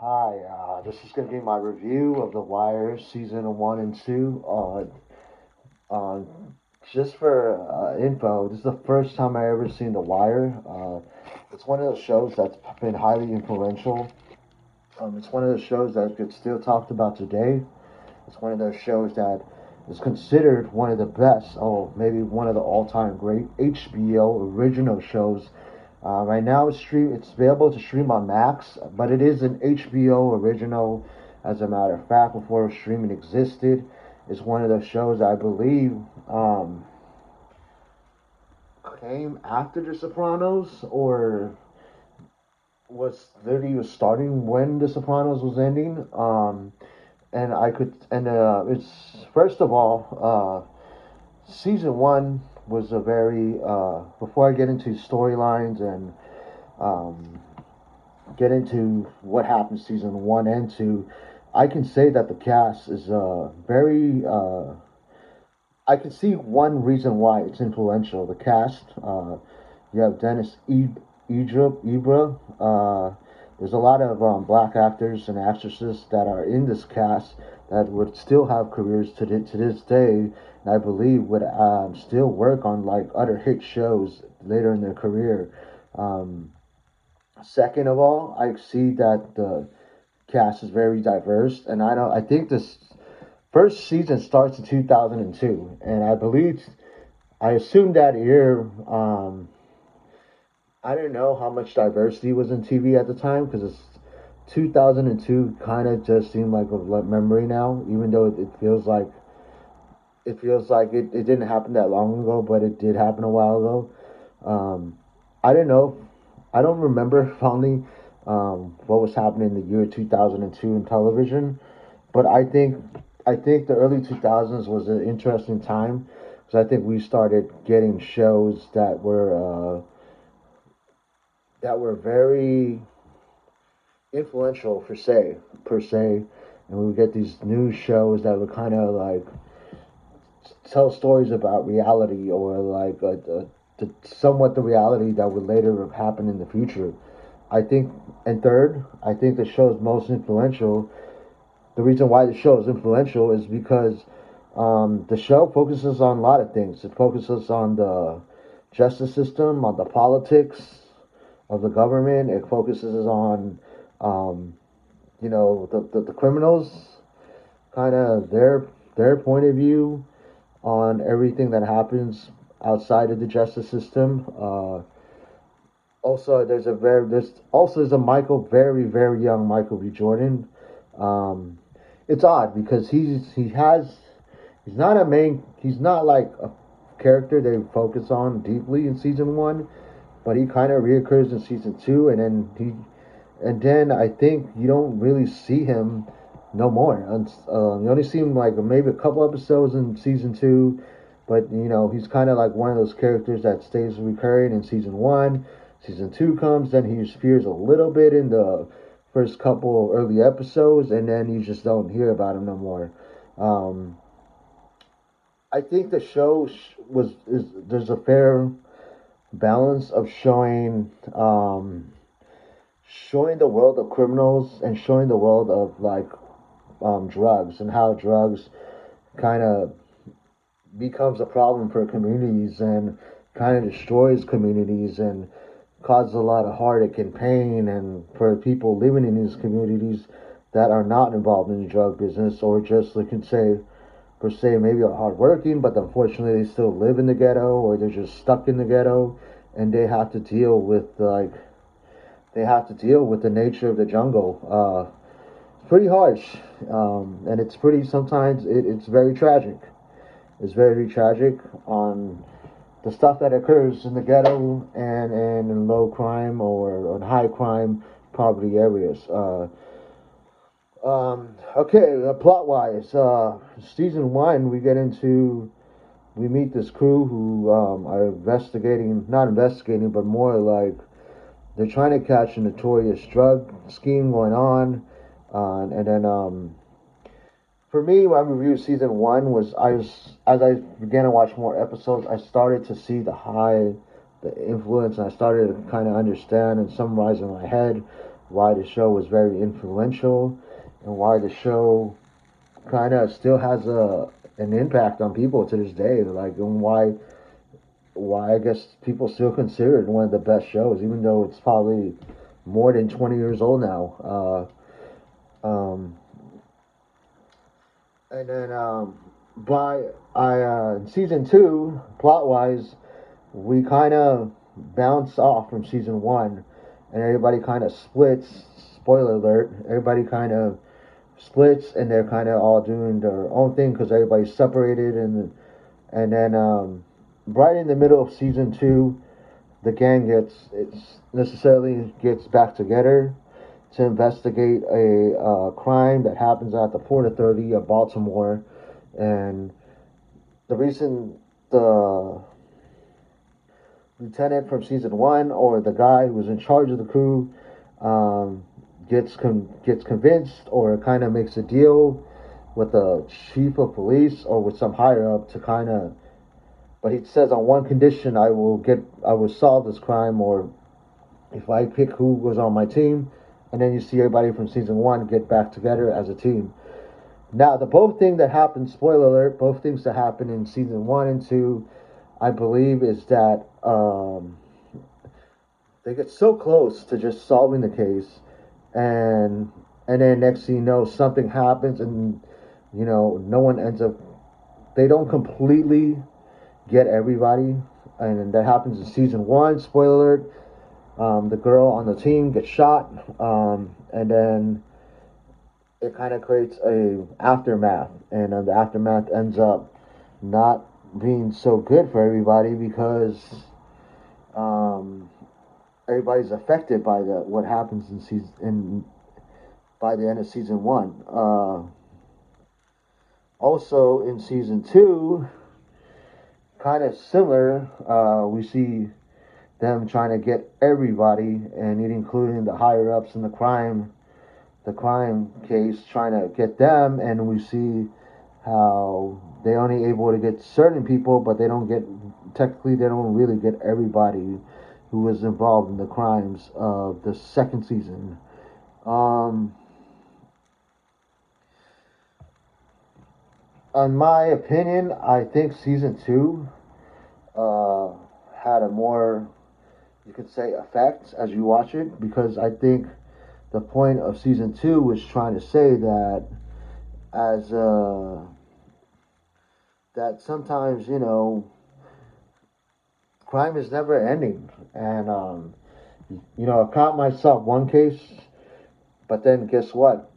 Hi, this is going to be my review of The Wire season one and two. Uh, just for info, this is the first time I ever seen The Wire. It's one of those shows that's been highly influential. It's one of those shows that gets still talked about today. It's one of those shows that is considered one of the best, or maybe one of the all-time great HBO original shows. Right now, it's available to stream on Max, but it is an HBO original. As a matter of fact, before streaming existed, it's one of those shows I believe um, came after The Sopranos, or was starting when The Sopranos was ending. It's first of all, season one was a very before I get into storylines and um, get into what happened season one and two, I can say that the cast is very. I can see one reason why it's influential. The cast. You have Ibra. There's a lot of black actors and actresses that are in this cast that would still have careers to this day, and I believe would still work on like other hit shows later in their career. Um, Second of all, I see that the cast is very diverse, and I think this first season starts in 2002, and I assume that year. I don't know how much diversity was in TV at the time because it's 2002 kind of just seemed like a memory now, even though it didn't happen that long ago, but it did happen a while ago. I don't know. I don't remember fondly what was happening in the year 2002 in television, but I think the early 2000s was an interesting time because I think we started getting shows that were very influential per se, and we would get these new shows that would kind of like tell stories about reality or like somewhat the reality that would later happen in the future. I think, and third, I think the show's most influential. The reason why the show is influential is because the show focuses on a lot of things. It focuses on the justice system, on the politics of the government. It focuses on, um, the criminals, kind of their point of view on everything that happens outside of the justice system. There's a very young Michael B. Jordan. Um, it's odd because he's not like a character they focus on deeply in season one, but he kind of reoccurs in season two, and then I think you don't really see him no more. You only see him like maybe a couple episodes in season two, but he's kind of like one of those characters that stays recurring in season one. Season two comes, then he appears a little bit in the first couple of early episodes, and then you just don't hear about him no more. Um, I think the show was is there's a fair balance of showing the world of criminals and showing the world of like drugs and how drugs kind of becomes a problem for communities and kind of destroys communities and causes a lot of heartache and pain and for people living in these communities that are not involved in the drug business or just like can say per se maybe are hardworking but unfortunately they still live in the ghetto or they're just stuck in the ghetto and they have to deal with the nature of the jungle. It's pretty harsh, and it's pretty. Sometimes it's very tragic. It's very tragic on the stuff that occurs in the ghetto and in low crime or in high crime poverty areas. Okay, plot wise, season one we meet this crew who are not investigating, but more like they're trying to catch a notorious drug scheme going on. And then for me, my review of season one was as I began to watch more episodes, I started to see the influence, and I started to kind of understand and summarize in my head why the show was very influential, and why the show kind of still has an impact on people to this day. Like, and why I guess people still consider it one of the best shows, even though it's probably more than 20 years old now. And then by season two, plot wise, we kind of bounce off from season one, and everybody kind of splits. Spoiler alert! Everybody kind of splits, and they're kind of all doing their own thing because everybody's separated, and then right in the middle of season two, the gang gets back together to investigate a crime that happens at the Port Authority of Baltimore, and the reason the lieutenant from season one, or the guy who was in charge of the crew, um, gets convinced or kind of makes a deal with the chief of police or with some higher up to kind of. But he says on one condition, I will solve this crime, or if I pick who was on my team, and then you see everybody from season one get back together as a team. Now, the both thing that happened, spoiler alert, both things that happened in season one and two, I believe, is that they get so close to just solving the case, and then next thing you know, something happens, and no one ends up. They don't completely get everybody, and that happens in season one. Spoiler alert: the girl on the team gets shot, and then it kind of creates a aftermath, and the aftermath ends up not being so good for everybody because um, everybody's affected by the what happens in by the end of season one. Also in season two, kind of similar, we see them trying to get everybody, and including the higher ups in the crime case, trying to get them, and we see how they only able to get certain people, but they don't get technically they don't really get everybody who was involved in the crimes of the second season. Um, in my opinion, I think season two uh, had a more, you could say, effect as you watch it, because I think the point of season two was trying to say that as that sometimes crime is never ending, and I caught myself one case, but then guess what?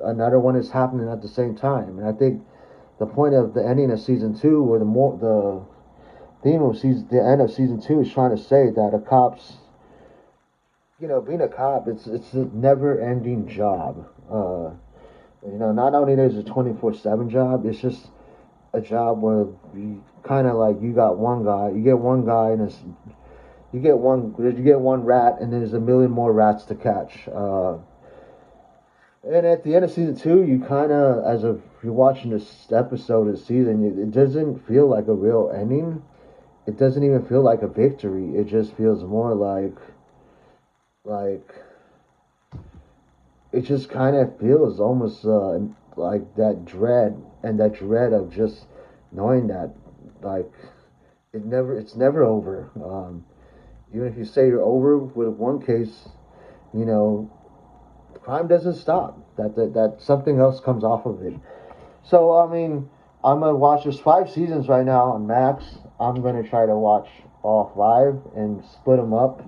Another one is happening at the same time, and I think the point of the ending of season two, or the theme of the end of season two, is trying to say that a cop's, being a cop, it's a never ending job. Not only is it a 24/7 job, it's just a job where you kind of like you get one guy, and you get one rat, and there's a million more rats to catch. And at the end of season two, you kind of, if you're watching this episode of the season, it doesn't feel like a real ending. It doesn't even feel like a victory. It just feels more like it just kind of feels almost like that dread of just knowing that, like, it's never over. Even if you say you're over with one case, you know, crime doesn't stop. That something else comes off of it. So I mean, I'm gonna watch. There's 5 seasons right now on Max. I'm gonna try to watch all 5 and split them up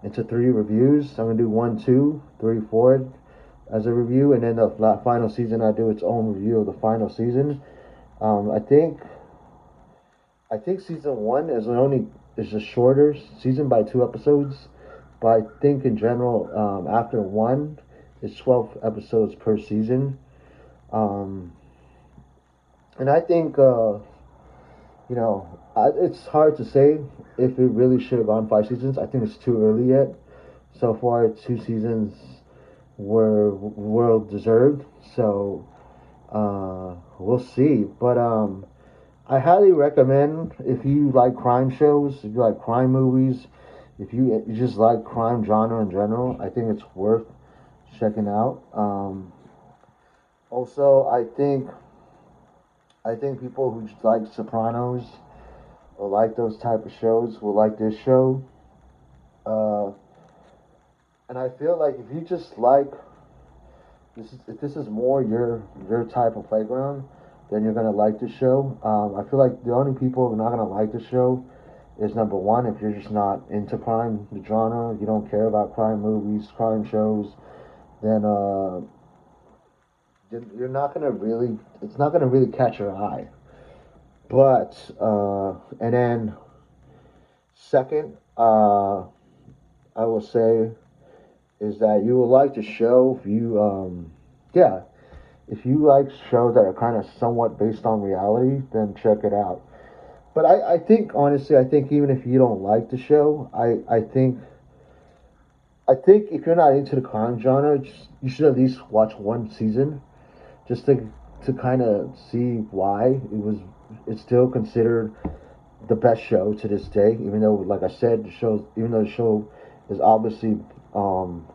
into 3 reviews. I'm gonna do 1, 2, 3, 4 as a review, and then the final season I do its own review of the final season. I think season 1 is a shorter season by 2 episodes, but I think in general, after 1, it's 12 episodes per season. Um, and I think it's hard to say if it really should have gone 5 seasons. I think it's too early yet. So far, 2 seasons were well deserved. So we'll see. But I highly recommend, if you like crime shows, if you like crime movies, if you just like crime genre in general, I think it's worth checking out. Also, I think people who like Sopranos or like those type of shows will like this show. Uh, and I feel like if you just like if this is more your type of playground, then you're gonna like the show. I feel like the only people who are not gonna like the show is number one if you're just not into crime, the genre, you don't care about crime movies, crime shows, then you're not gonna really, it's not gonna really catch your eye. But and then second, I will say is that you will like the show if you yeah, if you like shows that are kind of somewhat based on reality, then check it out. But I think honestly, I think even if you don't like the show, I think if you're not into the crime genre, you should at least watch one season just to kind of see why it's still considered the best show to this day. Even though, like I said, even though the show is obviously um,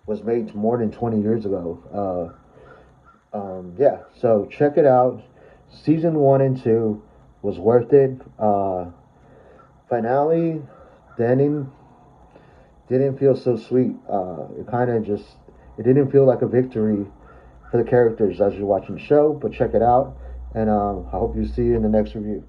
was made more than 20 years ago. Yeah, so check it out. Season one and two was worth it. Finale, the ending didn't feel so sweet. It kind of just it didn't feel like a victory for the characters as you're watching the show. But check it out, and I hope you see you in the next review.